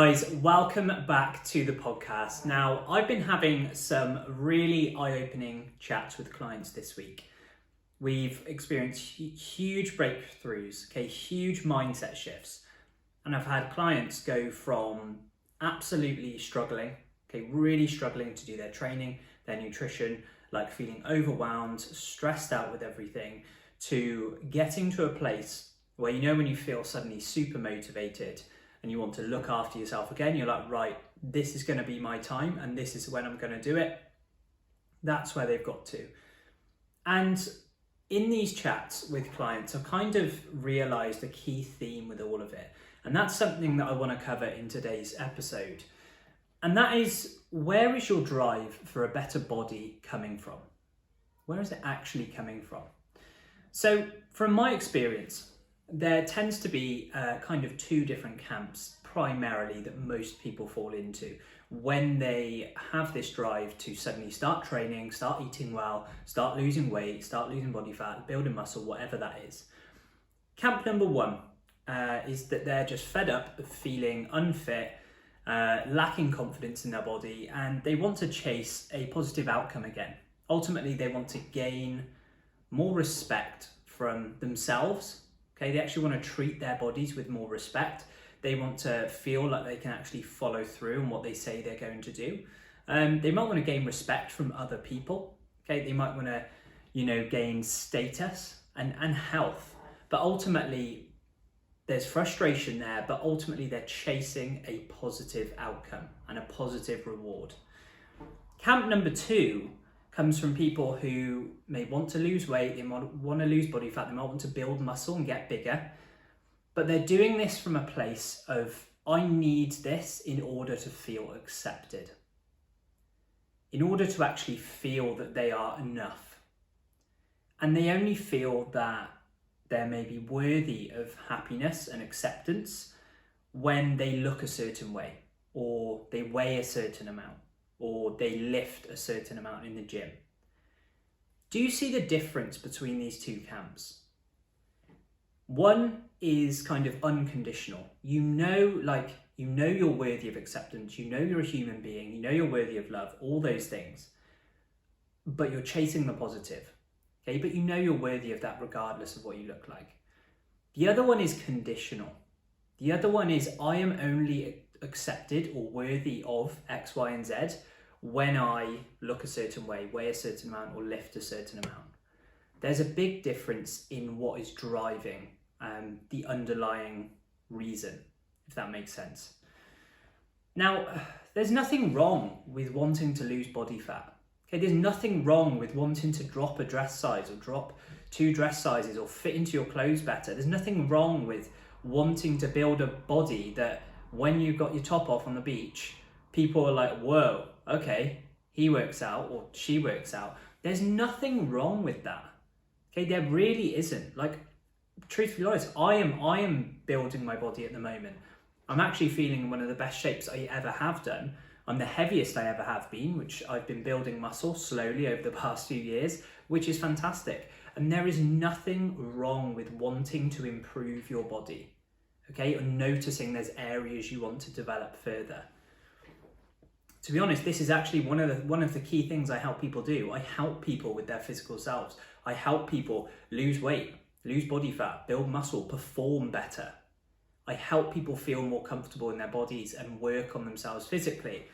Guys, welcome back to the podcast. Now, I've been having some really eye-opening chats with clients this week. We've experienced huge breakthroughs, huge mindset shifts. And I've had clients go from absolutely struggling, really struggling to do their training, their nutrition, like feeling overwhelmed, stressed out with everything, to getting to a place where, when you feel suddenly super motivated and you want to look after yourself again, you're like, right, this is going to be my time and this is when I'm going to do it. That's where they've got to. And in these chats with clients, I've kind of realized a key theme with all of it. And that's something that I want to cover in today's episode. And that is, where is your drive for a better body coming from? Where is it actually coming from? So from my experience, there tends to be kind of two different camps primarily that most people fall into when they have this drive to suddenly start training, start eating well, start losing weight, start losing body fat, building muscle, whatever that is. Camp number one is that they're just fed up of feeling unfit, lacking confidence in their body, and they want to chase a positive outcome again. Ultimately, they want to gain more respect from themselves. They actually want to treat their bodies with more respect. They want to feel like they can actually follow through on what they say they're going to do. They might want to gain respect from other people. They might want to, gain status and health. But ultimately, there's frustration there, but ultimately they're chasing a positive outcome and a positive reward. Camp number two comes from people who may want to lose weight, they might want to lose body fat, they might want to build muscle and get bigger, but they're doing this from a place of, I need this in order to feel accepted, in order to actually feel that they are enough. And they only feel that they're maybe worthy of happiness and acceptance when they look a certain way, or they weigh a certain amount, or they lift a certain amount in the gym. Do you see the difference between these two camps? One is kind of unconditional. You know you're worthy of acceptance, you're a human being, you're worthy of love, all those things, but you're chasing the positive, but you're worthy of that regardless of what you look like. The other one is conditional. The other one is, I am only accepted or worthy of X, Y, and Z when I look a certain way, weigh a certain amount, or lift a certain amount. There's a big difference in what is driving the underlying reason, if that makes sense. Now, there's nothing wrong with wanting to lose body fat. There's nothing wrong with wanting to drop a dress size or drop 2 dress sizes or fit into your clothes better. There's nothing wrong with wanting to build a body that when you've got your top off on the beach, people are like, whoa, okay, he works out or she works out. There's nothing wrong with that. There really isn't. Truthfully honest, I am building my body at the moment. I'm actually feeling one of the best shapes I ever have done. I'm the heaviest I ever have been, which I've been building muscle slowly over the past few years, which is fantastic. And there is nothing wrong with wanting to improve your body, or noticing there's areas you want to develop further. To be honest, this is actually one of the key things I help people do. I help people with their physical selves. I help people lose weight, lose body fat, build muscle, perform better. I help people feel more comfortable in their bodies and work on themselves physically.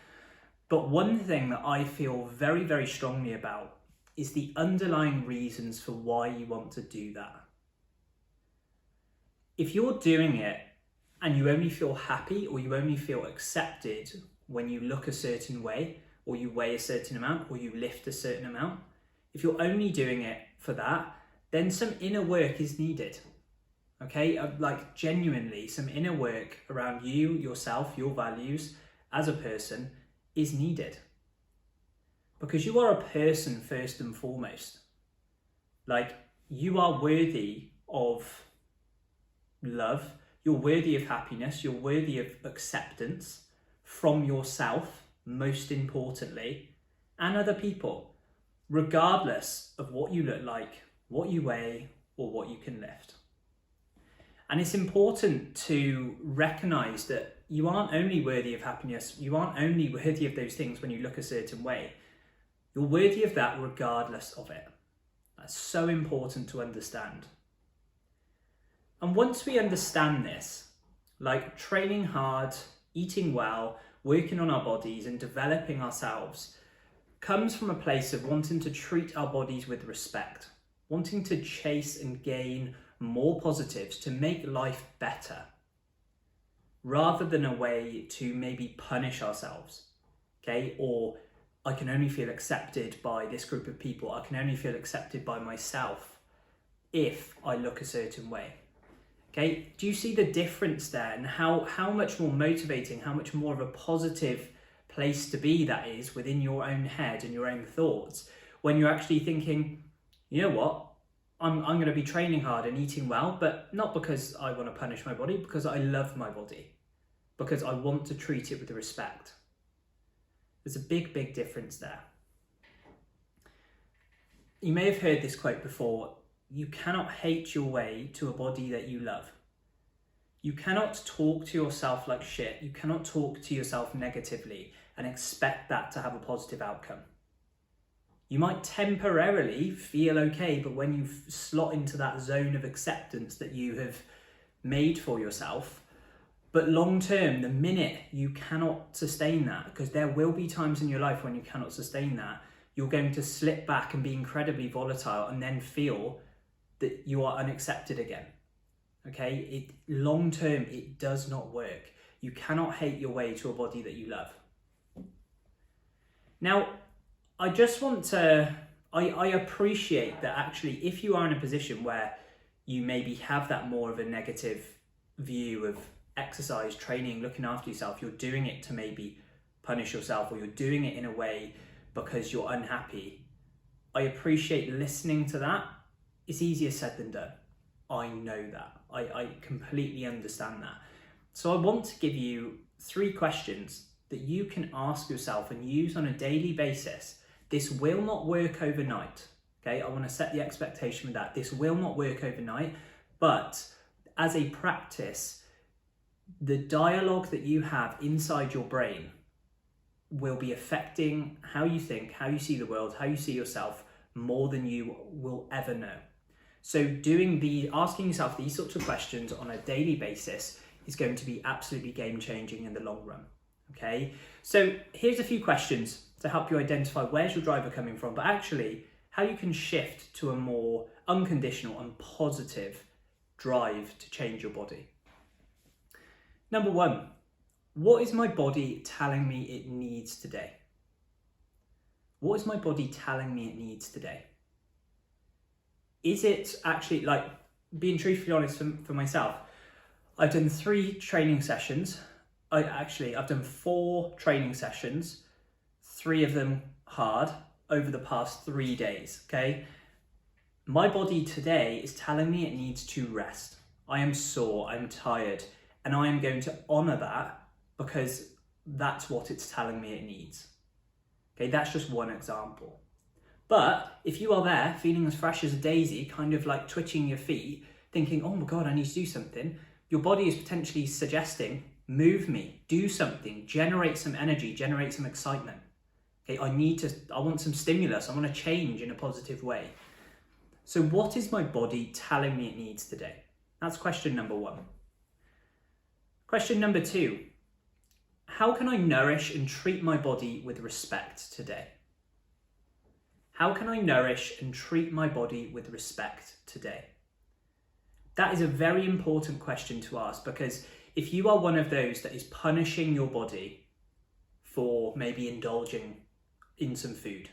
But one thing that I feel very, very strongly about is the underlying reasons for why you want to do that. If you're doing it and you only feel happy or you only feel accepted when you look a certain way, or you weigh a certain amount, or you lift a certain amount, if you're only doing it for that, then some inner work is needed. Genuinely, some inner work around you, yourself, your values as a person is needed. Because you are a person first and foremost. You are worthy of love, you're worthy of happiness, you're worthy of acceptance from yourself, most importantly, and other people, regardless of what you look like, what you weigh, or what you can lift. And it's important to recognize that you aren't only worthy of happiness, you aren't only worthy of those things when you look a certain way. You're worthy of that regardless of it. That's so important to understand. And once we understand this, like training hard, eating well, working on our bodies and developing ourselves comes from a place of wanting to treat our bodies with respect, wanting to chase and gain more positives to make life better, rather than a way to maybe punish ourselves, okay? Or I can only feel accepted by this group of people, I can only feel accepted by myself if I look a certain way. Okay, do you see the difference there, and how much more motivating, how much more of a positive place to be that is within your own head and your own thoughts when you're actually thinking, you know what, I'm going to be training hard and eating well, but not because I want to punish my body, because I love my body, because I want to treat it with respect. There's a big, big difference there. You may have heard this quote before. You cannot hate your way to a body that you love. You cannot talk to yourself like shit. You cannot talk to yourself negatively and expect that to have a positive outcome. You might temporarily feel okay, but when you slot into that zone of acceptance that you have made for yourself, but long term, the minute you cannot sustain that, because there will be times in your life when you cannot sustain that, you're going to slip back and be incredibly volatile and then feel that you are unaccepted again. Okay, long term, it does not work. You cannot hate your way to a body that you love. Now, I just want to, I appreciate that actually, if you are in a position where you maybe have that more of a negative view of exercise, training, looking after yourself, you're doing it to maybe punish yourself, or you're doing it in a way because you're unhappy. I appreciate listening to that. It's easier said than done. I know that. I completely understand that. So I want to give you 3 questions that you can ask yourself and use on a daily basis. This will not work overnight. Okay, I want to set the expectation with that. This will not work overnight, but as a practice, the dialogue that you have inside your brain will be affecting how you think, how you see the world, how you see yourself more than you will ever know. So asking yourself these sorts of questions on a daily basis is going to be absolutely game-changing in the long run, okay? So here's a few questions to help you identify where's your driver coming from, but actually how you can shift to a more unconditional and positive drive to change your body. Number 1, what is my body telling me it needs today? What is my body telling me it needs today? Is it actually, like, being truthfully honest for myself, I've done 3 training sessions. I've done 4 training sessions, 3 of them hard, over the past 3 days, okay? My body today is telling me it needs to rest. I am sore, I'm tired, and I am going to honor that because that's what it's telling me it needs. Okay, that's just one example. But if you are there feeling as fresh as a daisy, kind of like twitching your feet, thinking, oh my God, I need to do something, your body is potentially suggesting, move me, do something, generate some energy, generate some excitement. Okay, I want some stimulus, I want to change in a positive way. So what is my body telling me it needs today? That's question number 1. Question number 2, how can I nourish and treat my body with respect today? How can I nourish and treat my body with respect today? That is a very important question to ask, because if you are one of those that is punishing your body for maybe indulging in some food,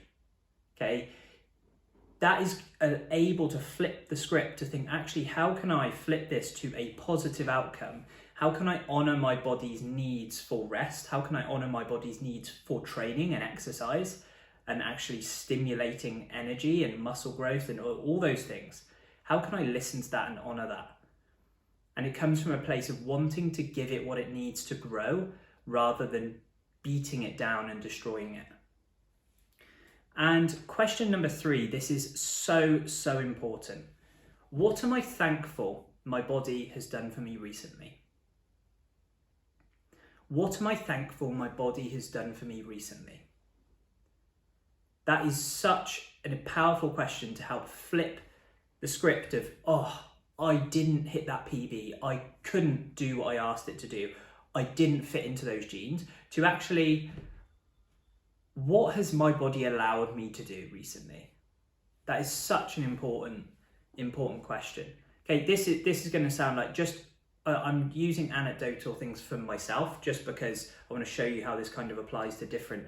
okay, that is able to flip the script to think, actually, how can I flip this to a positive outcome? How can I honor my body's needs for rest? How can I honor my body's needs for training and exercise and actually stimulating energy and muscle growth and all those things? How can I listen to that and honor that? And it comes from a place of wanting to give it what it needs to grow rather than beating it down and destroying it. And question number 3, this is so important. What am I thankful my body has done for me recently? What am I thankful my body has done for me recently? That is such a powerful question to help flip the script of, oh, I didn't hit that PB, I couldn't do what I asked it to do, I didn't fit into those jeans, to actually, what has my body allowed me to do recently? That is such an important question. Okay, this is going to sound like just, I'm using anecdotal things from myself just because I want to show you how this kind of applies to different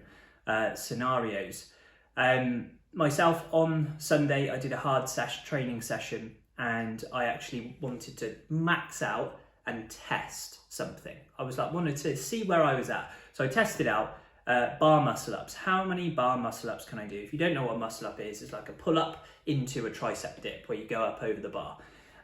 scenarios. Myself, on Sunday, I did a hard training session, and I actually wanted to max out and test something. I was like, wanted to see where I was at. So I tested out bar muscle ups. How many bar muscle ups can I do? If you don't know what a muscle up is, it's like a pull up into a tricep dip where you go up over the bar.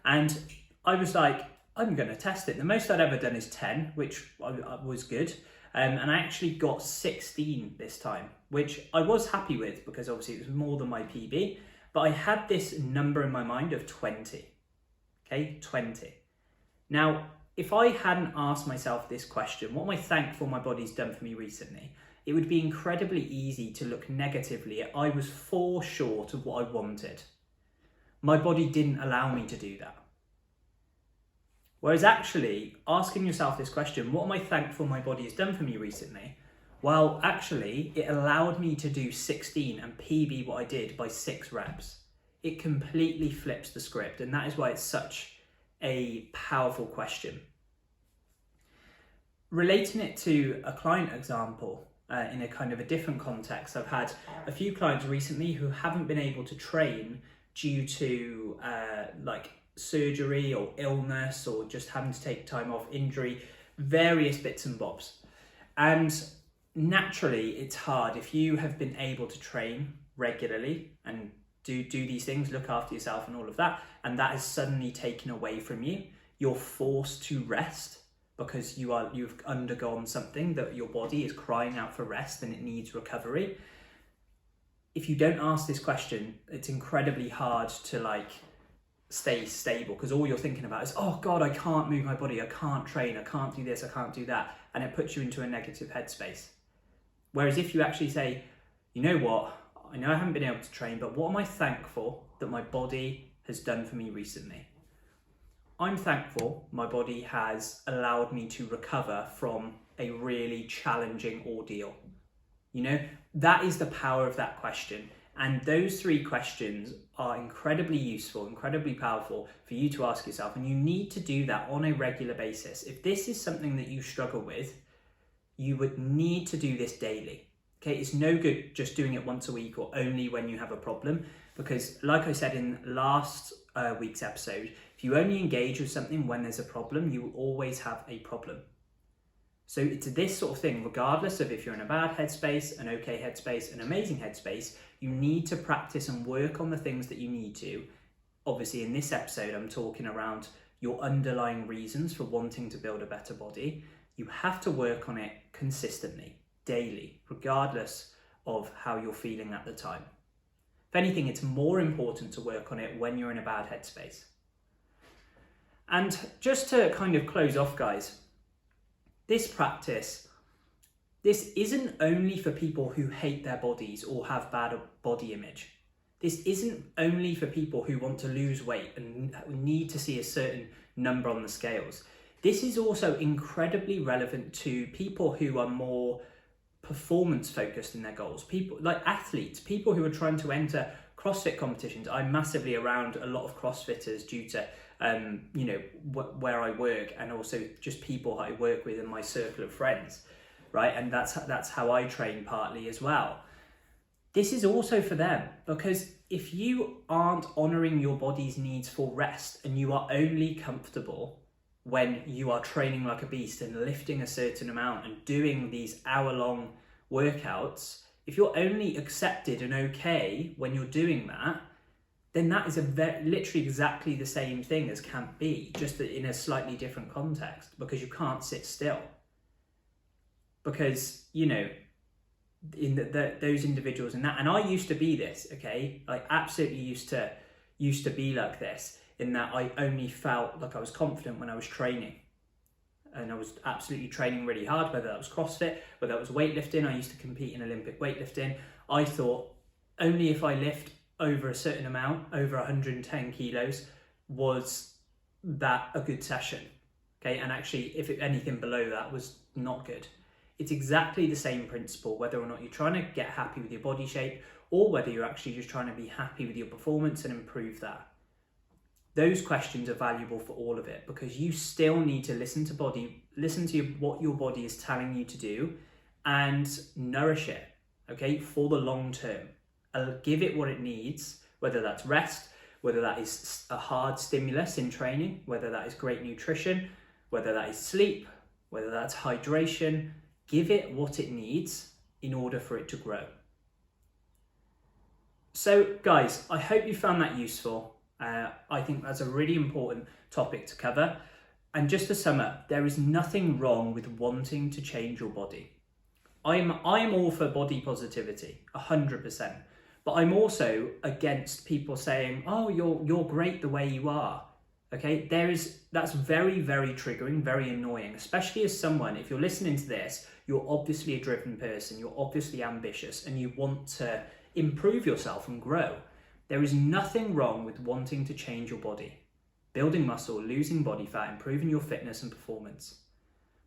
And I was like, I'm going to test it. The most I'd ever done is 10, which was good. And I actually got 16 this time, which I was happy with because obviously it was more than my PB, but I had this number in my mind of 20, okay, 20. Now, if I hadn't asked myself this question, what am I thankful my body's done for me recently? It would be incredibly easy to look negatively at I was 4 short of what I wanted. My body didn't allow me to do that. Whereas actually, asking yourself this question, what am I thankful my body has done for me recently? Well, actually, it allowed me to do 16 and PB what I did by 6 reps. It completely flips the script, and that is why it's such a powerful question. Relating it to a client example, in a kind of a different context, I've had a few clients recently who haven't been able to train due to like surgery or illness or just having to take time off, injury, various bits and bobs. And naturally, it's hard if you have been able to train regularly and do these things, look after yourself and all of that, and that is suddenly taken away from you. You're forced to rest because you've undergone something that your body is crying out for rest and it needs recovery. If you don't ask this question, it's incredibly hard to like stay stable because all you're thinking about is, oh God, I can't move my body, I can't train, I can't do this, I can't do that. And it puts you into a negative headspace. Whereas if you actually say, you know what, I know I haven't been able to train, but what am I thankful that my body has done for me recently? I'm thankful my body has allowed me to recover from a really challenging ordeal. You know, that is the power of that question. And those 3 questions are incredibly useful, incredibly powerful for you to ask yourself. And you need to do that on a regular basis. If this is something that you struggle with, you would need to do this daily. Okay, it's no good just doing it once a week or only when you have a problem. Because like I said in last week's episode, if you only engage with something when there's a problem, you will always have a problem. So it's this sort of thing, regardless of if you're in a bad headspace, an okay headspace, an amazing headspace, you need to practice and work on the things that you need to. Obviously, in this episode, I'm talking around your underlying reasons for wanting to build a better body. You have to work on it consistently, daily, regardless of how you're feeling at the time. If anything, it's more important to work on it when you're in a bad headspace. And just to kind of close off, guys, this practice, this isn't only for people who hate their bodies or have bad body image. This isn't only for people who want to lose weight and need to see a certain number on the scales. This is also incredibly relevant to people who are more performance focused in their goals. People like athletes, people who are trying to enter CrossFit competitions. I'm massively around a lot of CrossFitters due to where I work, and also just people I work with in my circle of friends, right? And that's how I train partly as well. This is also for them, because if you aren't honouring your body's needs for rest and you are only comfortable when you are training like a beast and lifting a certain amount and doing these hour-long workouts, if you're only accepted and okay when you're doing that, then that is literally exactly the same thing as Camp B, just in a slightly different context, because you can't sit still. Because, you know, in those individuals and I used to be this, okay? I absolutely used to be like this. in that I only felt like I was confident when I was training. And I was absolutely training really hard, whether that was CrossFit, whether that was weightlifting. I used to compete in Olympic weightlifting. I thought only if I lift over a certain amount, over 110 kilos, was that a good session. Okay, and actually, if anything below that was not good. It's exactly the same principle, whether or not you're trying to get happy with your body shape or whether you're actually just trying to be happy with your performance and improve that. Those questions are valuable for all of it, because you still need to listen to what your body is telling you to do and nourish it, okay, for the long term. Give it what it needs, whether that's rest, whether that is a hard stimulus in training, whether that is great nutrition, whether that is sleep, whether that's hydration. Give it what it needs in order for it to grow. So guys, I hope you found that useful. I think that's a really important topic to cover. And just to sum up, there is nothing wrong with wanting to change your body. I'm all for body positivity, 100%. But I'm also against people saying, "Oh, you're great the way you are." Okay, that's very, very triggering, very annoying, especially as someone, if you're listening to this, you're obviously a driven person, you're obviously ambitious, and you want to improve yourself and grow. There is nothing wrong with wanting to change your body, building muscle, losing body fat, improving your fitness and performance.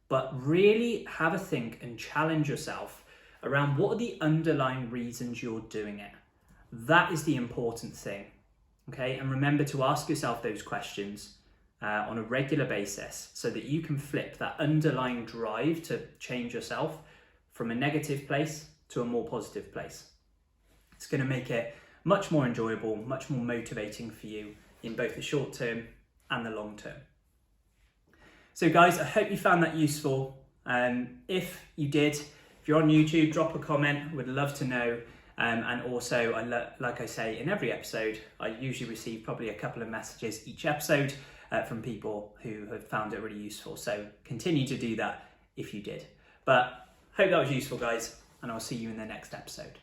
But really have a think and challenge yourself around what are the underlying reasons you're doing it. That is the important thing, okay? And remember to ask yourself those questions on a regular basis so that you can flip that underlying drive to change yourself from a negative place to a more positive place. It's going to make it much more enjoyable, much more motivating for you in both the short term and the long term. So guys, I hope you found that useful. If you did, if you're on YouTube, drop a comment, would love to know. And also, like I say in every episode, I usually receive probably a couple of messages each episode from people who have found it really useful. So continue to do that if you did. But hope that was useful, guys, and I'll see you in the next episode.